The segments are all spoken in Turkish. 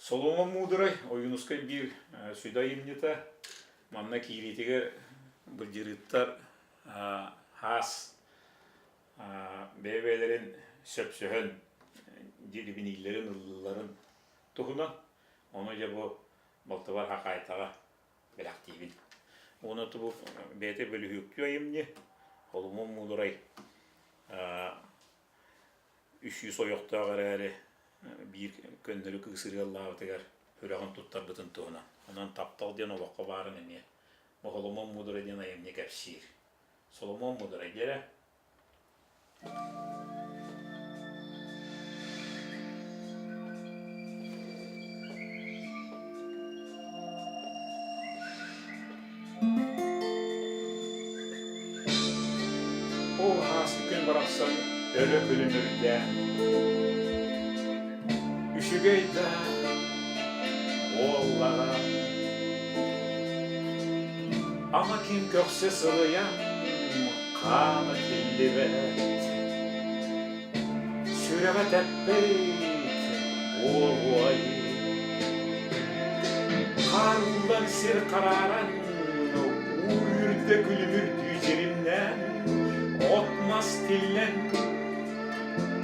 Соломон мудырай, oyunuskay bir suda imnita, manna kiritiga bir jirıttar has bebelerin söpsöhön dilibinillerin ıllıların tuhuna onu ya bu baltavar hakaytaga belaktivin. Onu tu bu bete bölü hüktüyor imni. Solomon mudıray 300 oyokta garari bir köndürü kısırıyallağı teger hürağın tuttar bütün tuğuna. Ondan taptal diyen olakka varın eni. O Solomon mudur ediyen ayemne kapşir. Solomon mudur ediyere. O haslı gün bıraksan ölü ölünürde. Üşügeyde oğullara ama kim kökse sılıyan kanı tilli velet süreve teppeyt oğuayı karnından sir kararan uyurda gülümür düzerimden otmaz tillen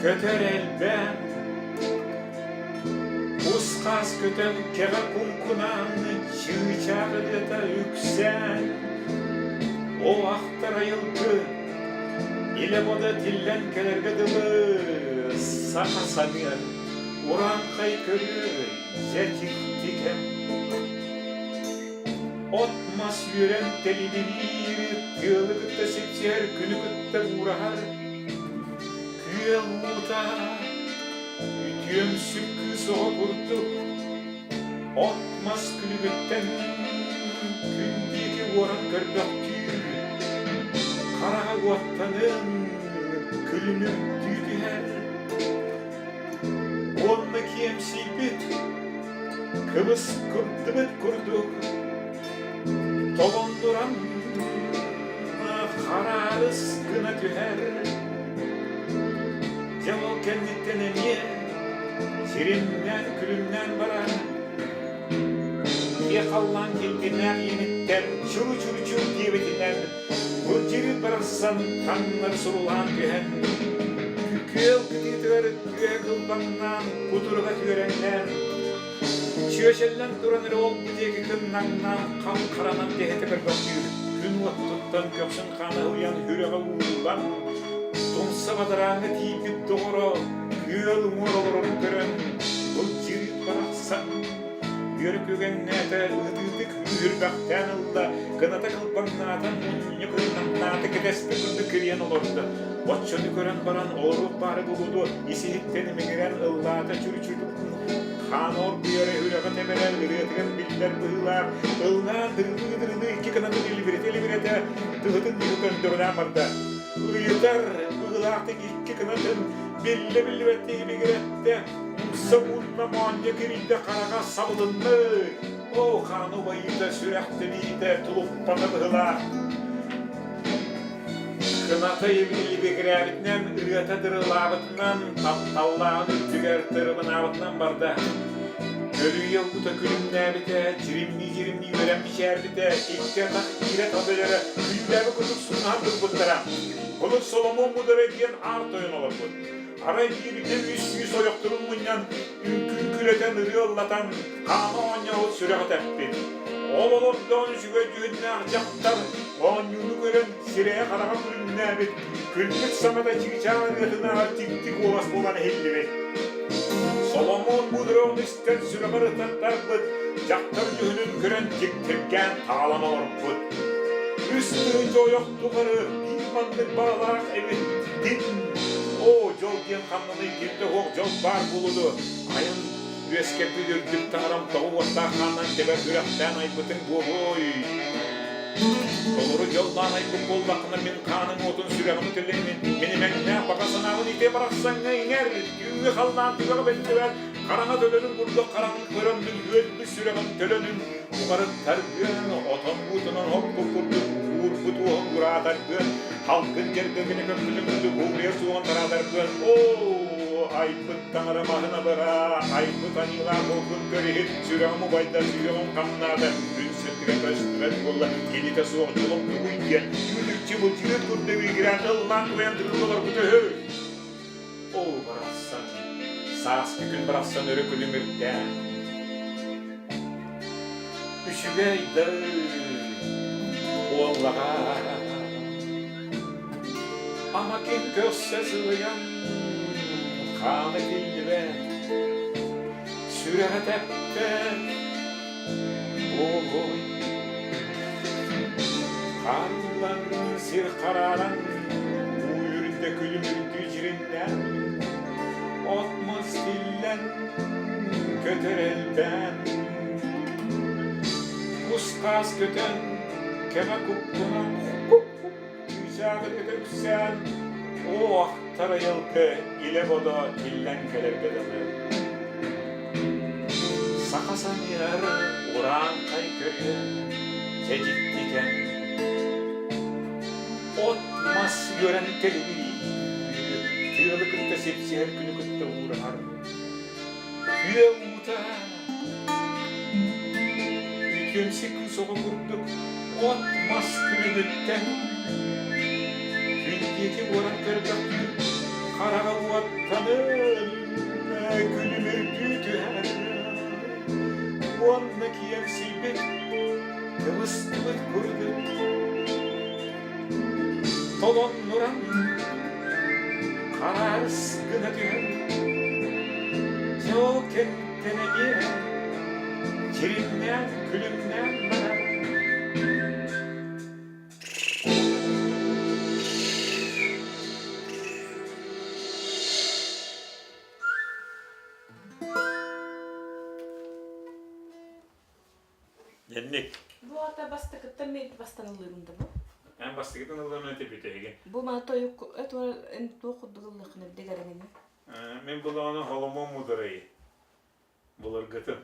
köter elben Uskas köten kere kumkunan çığçağıda yüksen O aktar ayıldı ile boda tillen kelerge dılı Saka sanıyan uran kaykırı zercik dikem Otmas yüren teli bilir Kıyılıkta sepsiyer günükta uğrar Küye uğuta Ütüyüm sükkü soğa kurduk Otmaz külübütten Kündeki oran gırbakçı Kara guattanın Külünür düğdü her Onunla kiyemsi bit Kıbıs kurtubut kurduk Tolonduran Kara ıskına tüher Cemal kenditten emiye Şirimden külümden baran Yakallan cildinden yenitten Çuru çuru çuru diyebetinden Bu cirit bararsan kanlar sorulan gühen Kükel kıtıtır küye kılbandan Kuturga tüyörenden Çöşellen duranır ol büteki kınnandan Kan karanan dehete bir bakıyor Gün vattuttan köksün kanı uyan hürege uğulan Donsa badarağını tiyip doğru Güyel umurlarını gören Bu cirit bıraksan Yörük ögennete ıdıdık hürbaktan ılda Kınata kılbannadan Munyu kırnannatı kedespe kırdı kiriyen olurdu Otçunu gören baran oğrup bari buludu İsihitten migiren ıllata çürüçürdü Kanor bu yöre hüraka temeler Irıtıgen biller bıhılar Ilna dırılı iki kanadı elibirete Tıhıtın yıkın dörülen barda Uyutar bıhılardık iki kanadın Bille bilvette gibi girette Savunma muanne girinde karaga savudunlu O kanı bayıda sürehtini de tulup bana bıhılar Kınatayı billi girevitnen ırıta dırılabıtından Taptallağın ürtüger tırımın abıtından barda Görüye uta külümne bite Cirimli öğrenmiş erbite İlke tak ire tabelere Külümleri kuduksun handır bıttıra Bunu Solomon mudur ediyen art oyun olur bu Aray birlikte yüz oyokturun bunyan Ünkün kületen ırıyorlatan Kanı on yahut sürek teppi Ol olup don şüge düğünne akcaktar On yunu gören sireye karaka külümne bit Külmük samada çıkacağın yatına tik tik olas bulan helli bit Solomon mudur onu ister sürek arıtatlar bit Jaktar düğünün gören tik tikken tağlan olur bit Üstü oyok tukarı bir manlık bağlarak evet din O jol diyen kanını girdi hoğ jol bar buludu Ayın üeskepi dürdük tanıram tağı orta kandan teber yürekten aybıtın boy Doğru yoldan aybık bollakına min kanın otun süreğim tülemin Benim enne bakasın ağın ite bıraksan ne iner Yüğü kaldan tügeği belli ver Karana dölönün burada karanlık göründün Yüğü süreğim tülenin Umarın terbiyen otan butunun hoppu kurdu Butuğun uratar bön Halkın gergegini köpülü gündü Buğraya suğun taratar bön Ooo ayıpıt tanrı mahına bırak ayıplı tanıyla bolgun göreyip sürüğümü bayda sürüğüm kamnada gün sürtüre taştıran kolla gelite soğuculuk uyuyen yürüdükçe bu cilet kurdevi giren ıllan uyandırılır bu tühü o bıraksan sağız gün bıraksan örü külümürde üşügeyde Oğlağa ama kim gözse sığıyan kanı dilbe süre tepe oy kanların sir kararan bu yüründe külümür gücrinden otmaz dillen köter elben uskas köten kema kuptuna güzel öksen oh tarayıldı ile boda tillen keler bedalı sakasan yer uğran kay körü cecik diken otmaz gören kelbi tığlı kıtta sepsi her günü kıtta uğrar güle umuta bütün sıkı soğuk vurduk otmaz külübütten Gündeki vuran kırdak kara vatanın külümür düdüğer bu andaki yemsibet kıvıs kıvıt kurdu tolon nuran karar sıkına düğer çok entene bir cirimden külümden bana Yendik. Bu ata bastıkta mı bastanılığında bu? En bastı giden alınan öte biteyge. Bu ma toyuk et var en tokuduğulukunu bir degarını. Men bulağına holomo mudarayı. Bulur gıtım.